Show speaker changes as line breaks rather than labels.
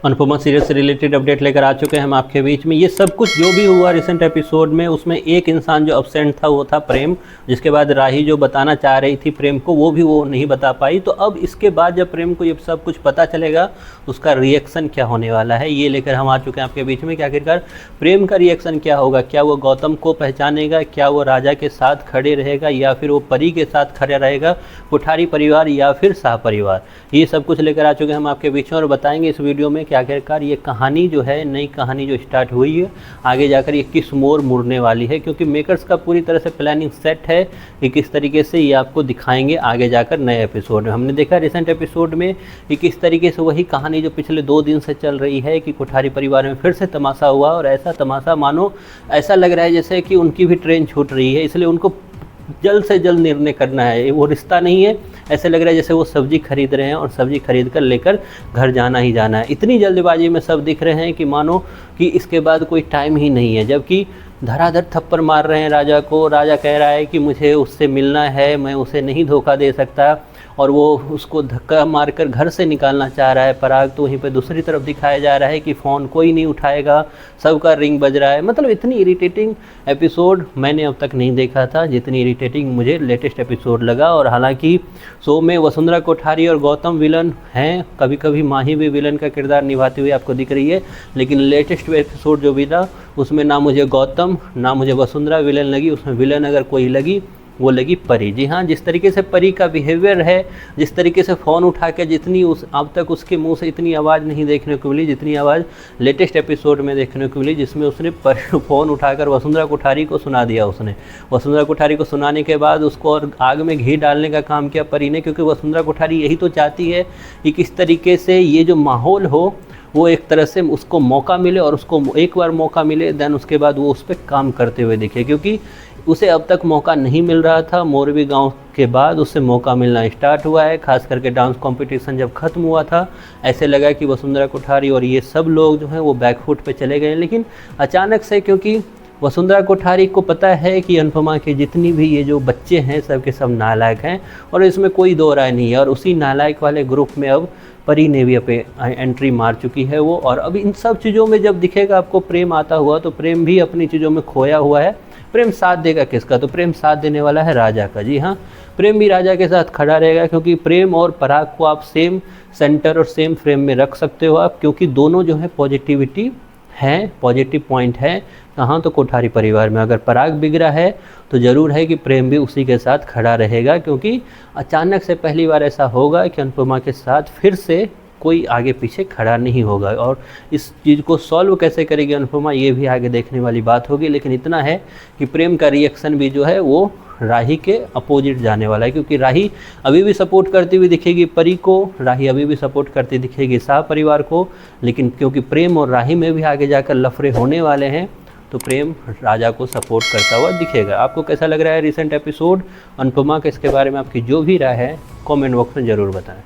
Anupama serial से related update लेकर आ चुके हैं हम आपके बीच में। ये सब कुछ जो भी हुआ रिसेंट एपिसोड में, उसमें एक इंसान जो अब्सेंट था वो था प्रेम, जिसके बाद राही जो बताना चाह रही थी प्रेम को वो भी वो नहीं बता पाई। तो अब इसके बाद जब प्रेम को ये सब कुछ पता चलेगा उसका रिएक्शन क्या होने वाला है, ये लेकर हम आ चुके हैं आपके बीच में कि आखिरकार प्रेम का रिएक्शन क्या होगा। क्या वो गौतम को पहचानेगा, क्या वो राजा के साथ खड़े रहेगा, या फिर वो परी के साथ खड़ा रहेगा, कोठारी परिवार या फिर शाह परिवार, ये सब कुछ लेकर आ चुके हैं हम आपके बीच में और बताएंगे इस वीडियो में कि आखिरकार ये कहानी जो है, नई कहानी जो स्टार्ट हुई है, आगे जाकर ये किस मोड़ मुड़ने वाली है। क्योंकि मेकर्स का पूरी तरह से प्लानिंग सेट है कि किस तरीके से ये आपको दिखाएंगे आगे जाकर नए एपिसोड में। हमने देखा रिसेंट एपिसोड में कि किस तरीके से वही कहानी जो पिछले 2 दिन से चल रही है कि कोठारी परिवार में फिर से तमाशा हुआ, और ऐसा तमाशा मानो ऐसा लग रहा है जैसे कि उनकी भी ट्रेन छूट रही है, इसलिए उनको जल्द से जल्द निर्णय करना है। वो रिश्ता नहीं है, ऐसे लग रहा है जैसे वो सब्जी खरीद रहे हैं और सब्जी खरीद कर लेकर घर जाना ही जाना है। इतनी जल्दबाजी में सब दिख रहे हैं कि मानो कि इसके बाद कोई टाइम ही नहीं है, जबकि धड़ाधड़ थप्पड़ मार रहे हैं राजा को। राजा कह रहा है कि मुझे उससे मिलना है, मैं उसे नहीं धोखा दे सकता, और वो उसको धक्का मारकर घर से निकालना चाह रहा है। पराग तो वहीं पे दूसरी तरफ दिखाया जा रहा है कि फ़ोन कोई नहीं उठाएगा, सबका रिंग बज रहा है। मतलब इतनी इरिटेटिंग एपिसोड मैंने अब तक नहीं देखा था जितनी इरिटेटिंग मुझे लेटेस्ट एपिसोड लगा। और हालांकि शो में वसुंधरा कोठारी और गौतम विलन हैं, कभी कभी माही भी विलन का किरदार निभाते हुए आपको दिख रही है, लेकिन लेटेस्ट एपिसोड जो भी था उसमें ना मुझे गौतम ना मुझे वसुंधरा विलन लगी। उसमें विलन अगर कोई लगी वो लगी परी। जी हाँ, जिस तरीके से परी का बिहेवियर है, जिस तरीके से फ़ोन उठा के जितनी अब तक उसके मुंह से इतनी आवाज़ नहीं देखने को मिली जितनी आवाज़ लेटेस्ट एपिसोड में देखने को मिली, जिसमें उसने फ़ोन उठाकर वसुंधरा कोठारी को सुना दिया। उसने वसुंधरा कोठारी को सुनाने के बाद उसको और आग में घी डालने का काम किया परी ने, क्योंकि वसुंधरा कोठारी यही तो चाहती है कि किस तरीके से ये जो माहौल हो वो एक तरह से उसको मौका मिले, और उसको एक बार मौका मिले देन उसके बाद वो उस पर काम करते हुए दिखे। क्योंकि उसे अब तक मौका नहीं मिल रहा था, मोरबी गांव के बाद उससे मौका मिलना स्टार्ट हुआ है। खास करके डांस कंपटीशन जब ख़त्म हुआ था, ऐसे लगा कि वसुंधरा कोठारी और ये सब लोग जो हैं वो बैकफुट पे चले गए। लेकिन अचानक से, क्योंकि वसुंधरा कोठारी को पता है कि अनुपमा के जितनी भी ये जो बच्चे हैं सब के सब नालायक हैं, और इसमें कोई दो राय नहीं है। और उसी नालायक वाले ग्रुप में अब परी ने भी अपने एंट्री मार चुकी है वो। और अब इन सब चीज़ों में जब दिखेगा आपको प्रेम आता हुआ, तो प्रेम भी अपनी चीज़ों में खोया हुआ है। प्रेम साथ देगा किसका? तो प्रेम साथ देने वाला है राजा का। जी हाँ, प्रेम भी राजा के साथ खड़ा रहेगा, क्योंकि प्रेम और पराग को आप सेम सेंटर और सेम फ्रेम में रख सकते हो आप, क्योंकि दोनों जो है पॉजिटिविटी है, पॉजिटिव पॉइंट है कहाँ? तो कोठारी परिवार में। अगर पराग बिगड़ा है तो ज़रूर है कि प्रेम भी उसी के साथ खड़ा रहेगा, क्योंकि अचानक से पहली बार ऐसा होगा कि अनुपमा के साथ फिर से कोई आगे पीछे खड़ा नहीं होगा। और इस चीज़ को सॉल्व कैसे करेगी अनुपमा, ये भी आगे देखने वाली बात होगी। लेकिन इतना है कि प्रेम का रिएक्शन भी जो है वो राही के अपोजिट जाने वाला है, क्योंकि राही अभी भी सपोर्ट करती हुई दिखेगी परी को, राही अभी भी सपोर्ट करती दिखेगी शाह परिवार को। लेकिन क्योंकि प्रेम और राही में भी आगे जाकर लफड़े होने वाले हैं, तो प्रेम राजा को सपोर्ट करता हुआ दिखेगा। आपको कैसा लग रहा है रिसेंट एपिसोड अनुपमा के? इसके बारे में आपकी जो भी राय है कमेंट बॉक्स में ज़रूर बताएं।